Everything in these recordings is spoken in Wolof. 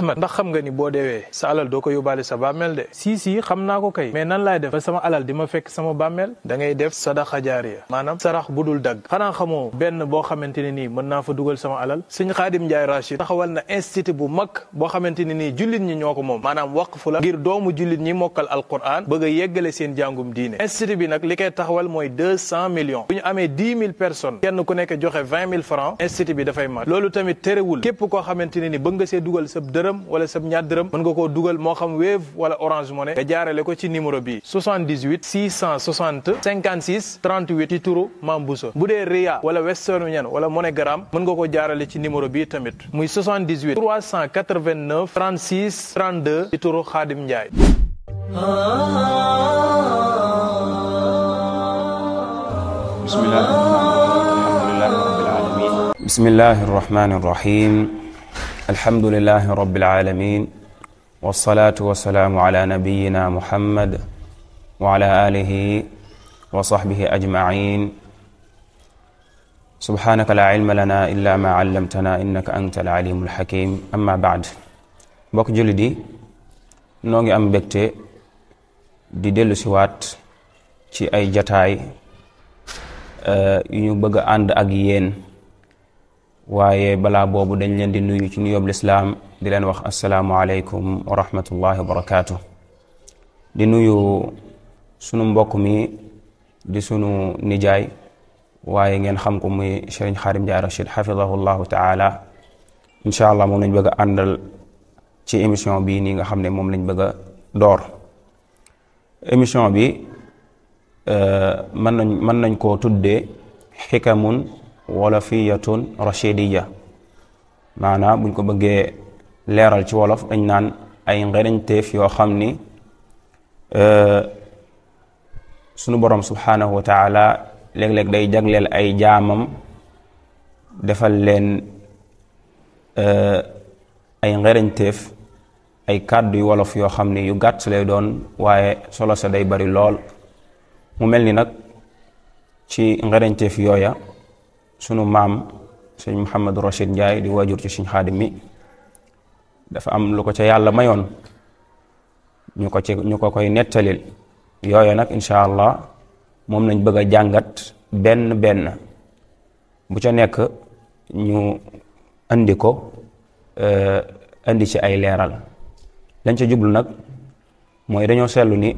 Ahmad ndax xam nga ni boo deewee sa alal doo ko yóbbaale sa bàmmeel de si xam naa ko kay mais nan laay def ba sama alal di ma fekk sama bàmmeel da ngay def sadaqa jaariya maanaam sarax bu dul dagg xanaa xamoo benn boo xamante ne nii mën naa fa dugal sama alal sëñ Xaadim Njaay Rachid taxawal na institut bu mag boo xamante ne nii jullit ñi ñoo ko moom maanaam waqfu la ngir doomu jullit ñi mokkal alquran bëgg a yeggale seen jàngum diine institut bi nag li koy taxawal mooy 200 millions bu ñu amee 10 000 personnes kenn ku nekk joxe 20 000 francs institut bi dafay mat loolu tamit terewul képp koo xamante ne ni bëgg nga see dugal sab dërëm wala sab ñaar dërëm mën nga koo dugal moo xam Wave wala Orange Money nga jaarale ko ci numéro bi 78 660 56 38 ci turu Mame Bousso bu dee Ria wala Western Union wala MoneyGram mën nga ko jaarale ci numéro bi tamit muy 78 389 36 32 ci turu Xaadim Njaay. bismillahi rahmani rahim alhamdulillahi rabbil alamin wassalatu wassalaamu ala nabiyyina muhammad wa ala alihi wa sahbihi ajma'in subhanaka la ilma lana illa ma allamtana innaka anta al-alimul hakim amma ba'd mbokk jullit yi noo ngi am mbégte di dellu siwaat ci ay jataay yu ñu bëgg a ànd ak yéen waaye balaa boobu dañ leen di nuyu ci nuyoob lislaam di leen wax assalaamu aleykum wa rahmatullahi wa barakaatu di nuyu sunu mbokk mi di sunu nijaay waaye ngeen xam ko muy Sëriñ Xaadim Njaay Rachid xafidahu llahu taala incha allah moom lañ bëgg a àndal ci émission bi nii nga xam ne moom lañ bëgg a door émission bi mën nañ koo tuddee xikamun wolofiyatun rashidiya maanaam buñ ko bëggee leeral ci wolof dañ naan ay ngereñteef yoo xam ni sunu borom subhanahu wa taala léeg-léeg day jagleel ay jaamam defal leen ay ngereñteef ay kàddu yu wolof yoo xam ni yu gàtt lay doon waaye solo sa day bari lool mu mel ni nag ci ngereñteef yooya sunu maam sëñ Mouhamadou Rachid Ndiaye di waajur ci sëñ Xaadim mi dafa am lu ko ca yàlla mayoon ñu ko koy nettalil yooya nag incha allah moom lañ bëgg a jàngat benn bu ca nekk ñu andi ko andi ci ay leeral lañ ca jublu nag mooy dañoo seetlu ni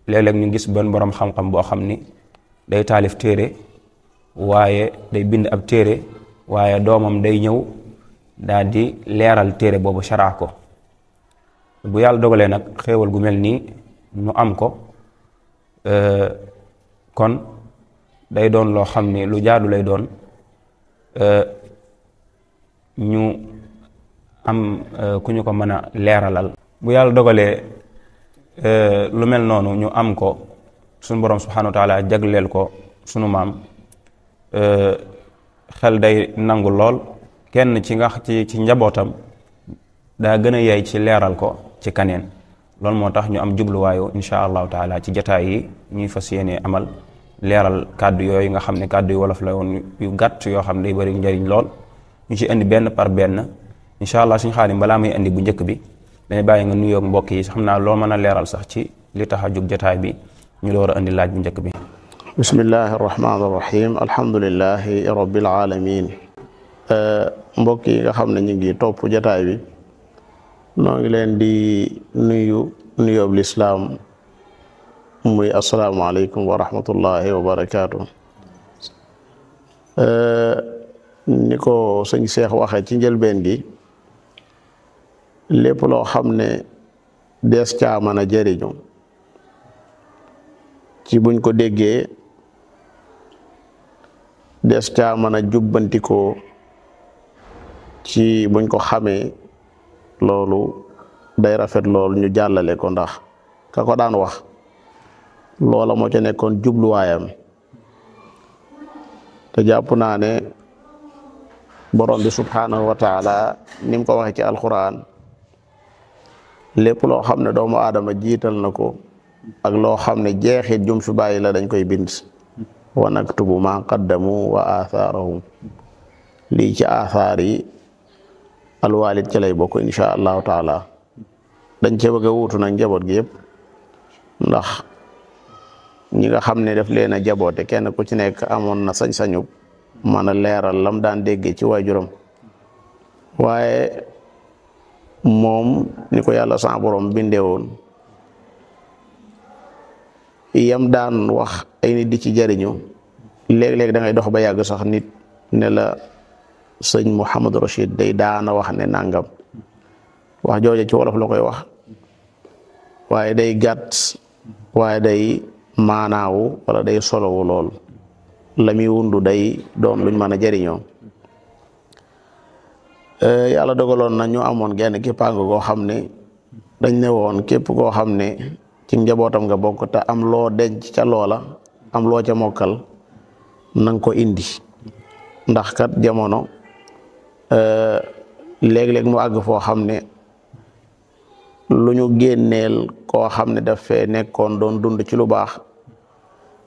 léeg-léeg ñu gis benn boroom xam-xam boo xam ni day taalif téere waaye day bind ab téere waaye doomam day ñëw daal di leeral téere boobu sharaa ko bu yàlla dogalee nag xéewal gu mel nii ñu am ko kon day doon loo xam ni lu jaadu lay doon ñu am ku ñu ko mën a leeralal bu yàlla dogalee lu mel noonu ñu am ko sunu borom subhanahu wa taala jagleel ko sunu maam xel day nangu lool kenn ci njabootam daa gën a yey ci leeral ko ci kaneen loolu moo tax ñu am jubluwaayu insha allahu taala ci jataay yi ñuy fas yéene amal leeral kàddu yooyu nga xam ne kàddu yu wolof la woon yu gàtt yoo xam ne day bari njariñ lool ñu ci indi benn par benn insha allah suñu Xaadim balaa may indi bu njëkk bi dañuy bàyyi nga nuyoog mbokk yi xam naa loo mën a leeral sax ci li tax a jug jataay bi ñu door a indi laaj bu njëkk bi. bismillahi arrahmani irrahim alhamdulilahi rabbil alamin mbokk yi nga xam ne ñu ngi topp jataay bi noo ngi leen di nuyoob lislaam muy asalaamaaleykum wa rahmatullahi wa barakaatu. ni ko sëñ Seex waxee ci njëlbeen gi lépp loo xam ne dees caa mën a jëriñu ci buñ ko déggee des caa mën a jubbantikoo ci buñ ko xamee loolu day rafet loolu ñu jàllale ko ndax ka ko daan wax loola moo ca nekkoon jubluwaayam te jàpp naa ne borom bi subhanahu wa taala ni mu ko waxee ci alquran lépp loo xam ne doomu aadama jiital na ko ak loo xam ne jeexit jum fi bàyyi la dañ koy bind wa naktubu ma qaddamu wa athaarahum lii ci athaar yi alwalid ci lay bokk insha allahu taala. dañ cee bëgg a wuutu nag njaboot gi yëpp ndax ñi nga xam ne daf leen a jaboote kenn ku ci nekk amoon na sañ-sañu mën a leeral lam daan déggee ci waajuram waaye moom ni ko yàlla sa borom bindee woon yam daan wax ay nit di ci jariñu léeg-léeg da ngay dox ba yàgg sax nit ne la sëñ Mouhamadou Rachid day daana wax ne nangam wax jooja ci wolof la koy wax waaye day gàtt waaye day maanaawu wala day solowu lool la muy wundu day doon luñ mën a jariñoo. yàlla dogaloon na ñu amoon genn kippaango koo xam ne dañ ne woon képp koo xam ne ci njabootam nga bokk te am loo denc ca loola am loo ca mokkal nanga ko indi ndax kat jamono léeg-léeg mu àgg foo xam ne lu ñu génneel koo xam ne daf fee nekkoon doon dund ci lu baax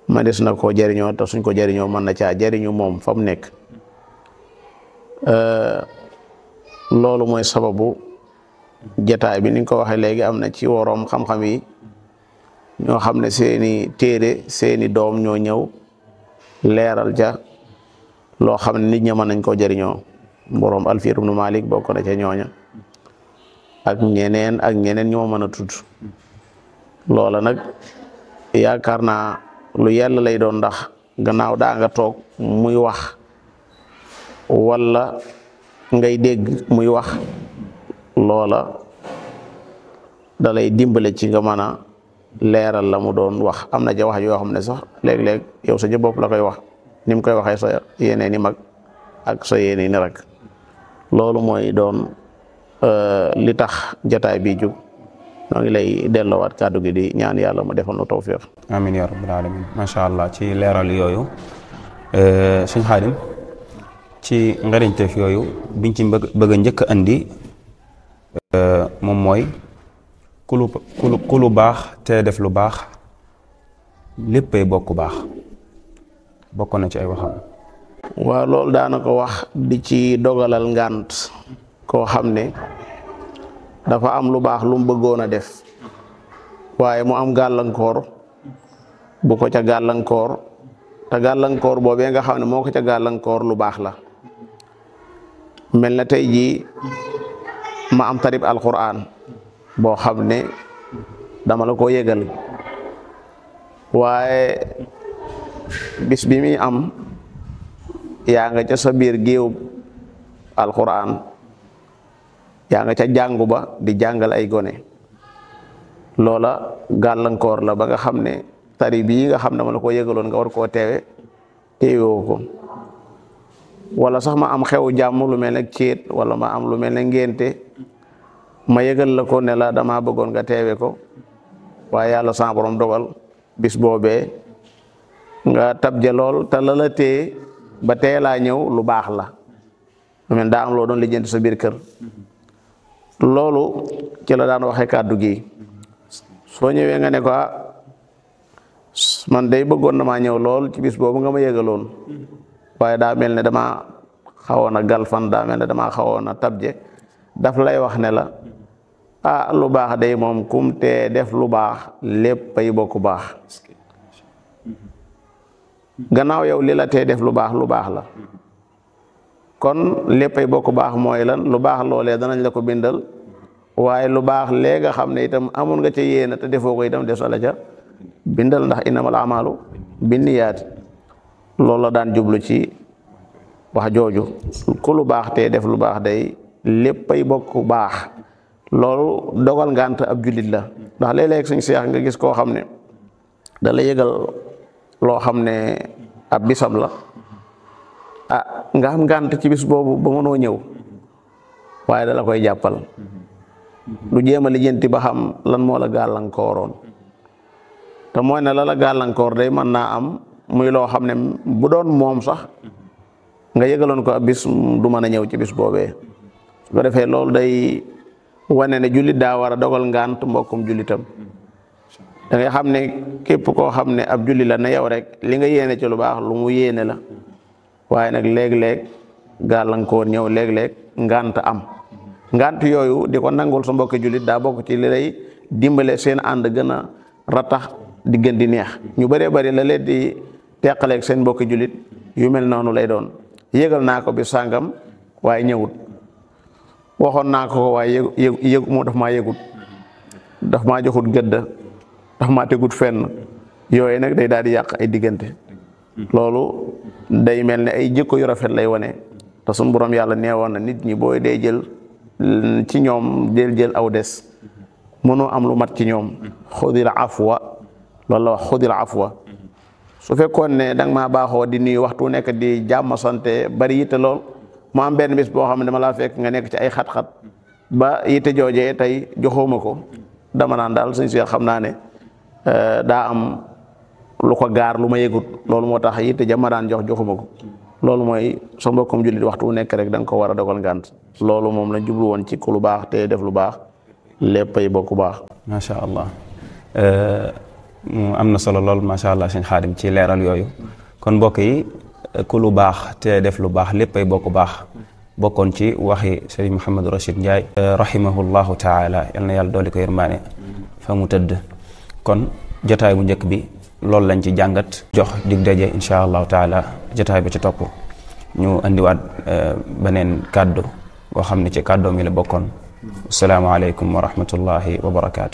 ma des na koo jariñoo te suñ ko jariñoo mën na caa jariñu moom fa mu nekk. loolu mooy sababu jataay bi ni nga ko waxee léegi am na ci woroom xam-xam yi ñoo xam ne seeni téere seeni doom ñoo ñëw leeral ca loo xam ne nit ña mën nañ koo jariñoo boroom Alfiya ibnu Malik bokk na ca ñooña ak ñeneen ñoo mën a tudd loola nag yaakaar naa lu yàlla lay doon ndax gannaaw daa nga toog muy wax wala ngay dégg muy wax loola da lay dimbale ci nga mën a leeral la mu doon wax am na ja wax yoo xam ne sax léeg-léeg yow sa bopp la koy wax ni mu koy waxee sa yeneen i mag ak sa yeneen i rek loolu mooy doon li tax jataay bi jug noo ngi lay delloowaat kàddu gi di ñaan yàlla mu defal nu tawfiq. amin ya rabbal alamin macha allah ci leeral yooyu sëñ Xaadim ci ngariñteef yooyu biñ ci bëgg a njëkk a andi moom mooy ku lu baax te def lu baax léppay bokk baax bokk na ci ay waxam. waaw loolu daana ko wax di ci dogalal ngànt koo xam ne dafa am lu baax lu mu bëggoon a def waaye mu am gàllankoor bu ko ca gàllankoor te gàllankoor boobee nga xam ne moo ko ca gàllankoor lu baax la. mel na tey jii ma am tarib alquran boo xam ne dama la ko yëgal waaye bis bi muy am yaa nga ca sa biir géew alquran yaa nga ca jàngu ba di jàngal ay gone loola gàllankoor la ba nga xam ne tari bii nga xam ne dama la ko yëgaloon nga war koo teewoo ko wala sax ma am xew jàmm lu mel ne céet wala ma am lu mel ne ngénte ma yëgal la ko ne la dama bëggoon nga teewe ko waaye yàlla sa borom dogal bis boobee nga tabje lool te la tee ba teelaa ñëw lu baax la lu mel daa am loo doon lijjanti sa biir kër loolu ci la daan waxee kàddu gi soo ñëwee nga ne ko man day bëggoon na maa ñëw lool ci bis boobu nga ma yëgaloon waaye daa mel ne dama xawoon a galfan daa mel ne dama xawoon a tabje daf lay wax ne la lu baax day moom kum te def lu baax lépp ay bokk baax gannaaw yow li la tee def lu baax la kon lépp ay bokk baax mooy lan lu baax loolee danañ la ko bindal waaye lu baax lee nga xam ne itam amoon nga ca yéene te defoo ko itam des la ca bindal ndax innamal a'maalu binniyaati loolu la daan jublu ci wax jooju ku lu baax te def lu baax day léppay bokk baax loolu dogal ngànt ab jullit la ndax léeg-léeg suñ seex nga gis koo xam ne da la yëgal loo xam ne ab bisam la nga am ngànt ci bis boobu ba mënoo ñëw waaye da la koy jàppal lu jéem a lijjanti ba xam lan moo la gàllankooroon te mooy ne la gàllankoor day mën naa am muy loo xam ne bu doon moom sax nga yëgaloon ko ab bis du mën a ñëw ci bis boobee su ko defee loolu day wane ne jullit daa war a dogal ngànt mbokkum jullitam da ngay xam ne képp koo xam ne ab jullit la na yow rek li nga yéene ci lu baax lu mu yéene la waaye nag léeg-léeg gàllankoor ñëw léeg-léeg ngànt am ngant yooyu di ko nangul sa mbokki jullit daa bokk ci li lay dimbale seen ànd gën a ratax di gën di neex. ñu bëree bëri la leen di teqaleeg seen mbokki jullit yu mel noonu lay doon. yëgal naa ko bi sàngam waaye ñëwut, waxoon naa ko waaye yëgu moo daf maa yëgut, daf maa joxut gëdd, daf maa tegut fenn. yooyu nag day daal di yàq ay diggante. loolu day mel ne ay jikko yu rafet lay wane te sunu borom yàlla neewoon na nit ñi booy dee jël ci ñoom jël aw des mënoo am lu mat ci ñoom. xudil afwa loolu la wax, xudil afwa. su fekkoon ne danga maa baaxoo di nuyu waxtu nekk di jàmm sante bari yitte lool mu am benn bis boo xam ne dama laa fekk nga nekk ci ay xat-xat ba yitte joojee tey joxuma ko, dama naan daal suñ seex xam naa ne daa am lu ko gaar lu ma yëgut, loolu moo tax yitte ja ma daan joxuma ko. loolu mooy sa mbokkum jullit waxtu wu nekk rek da nga ko war a dogal ngànt. loolu moom la jublu woon ci ku lu baax te def lu baax léppay bokk baax. macha allah am na solo lool macha allah sëñ Xaadim ci leeral yooyu. kon mbokk yi ku lu baax te def lu baax léppay bokk baax bokkoon ci waxi sëriñ Mouhamadou Rachid Ndiaye rahimahullahu taala yal na yàlla dooli ko yërmaane fa mu tëdd. kon jotaay bu njëkk bi loolu lañ ci jàngat, jox dig daje incha allahu taala jotaay ba ci topp ñu andiwaat beneen kàddu boo xam ne ci kàddoom yi la bokkoon. asalaamaaleykum wa rahmatullahi wa barakaatu.